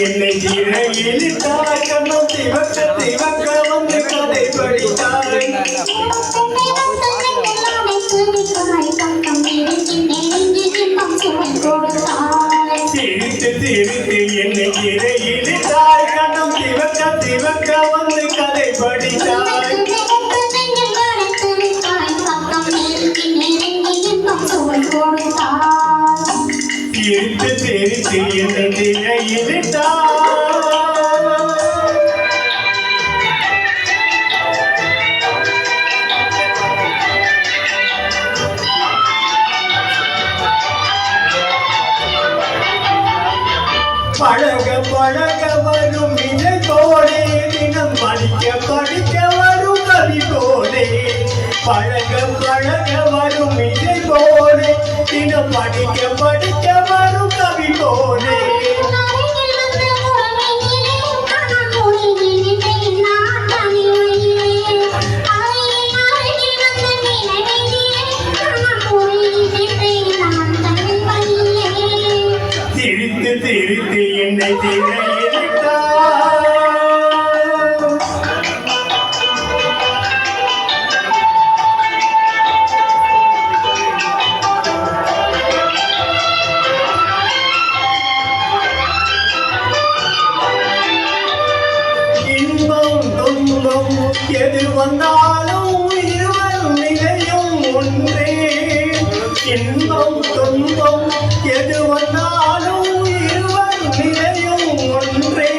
என்னை இழுத்தாய் கண்ணம் திவக்க திவக்க வந்து கதை படித்தாய் சிரித்து சிரித்து என்னை இழுத்தாய் கண்ணம் திவக்க திவக்க வந்து கதை படித்தாய் சிரித்து சிரித்து என்னை இழுத்தாய் பழக பழக வரும் இதை போலே தினம் படிக்க படிக்க வரும் கவி போலே பழக பழக வரும் இதை போலே தினம் படிக்க படிக்க வரும் கவி போலே சிரித்து சிரித்து என்னை இன்பம் துன்பம் எது வந்தாலும் இருவர் நிலையும் ஒன்றே இன்பம் துன்பம் எது வந்தாலும் இருவர் நிலையும் ஒன்றே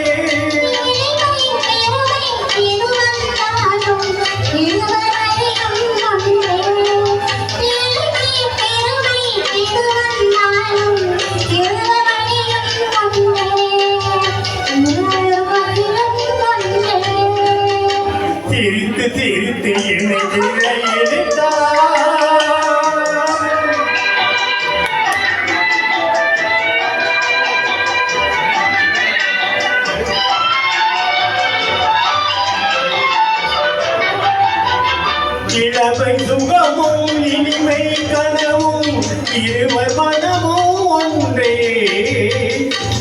சிரித்து சிரித்து என்னை இளமை சுகமும் இனிமை கனவும் இருவர் மனமும் ஒன்றே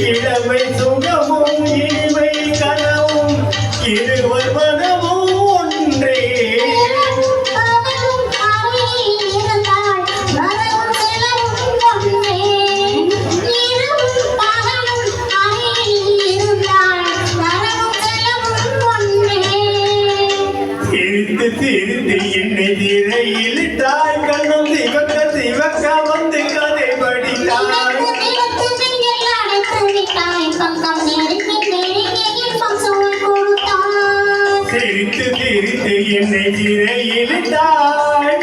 இளமை சுகமும் இனிமை கனவும் இருவர் மனமும் ஒன்றே சிரித்து சிரித்து என்னை இழுத்தாய் கண்ணும் சிவக்க சிவக்க வந்து கதை படித்தாய் சிரித்து சிரித்து என்னை இழுத்தாய்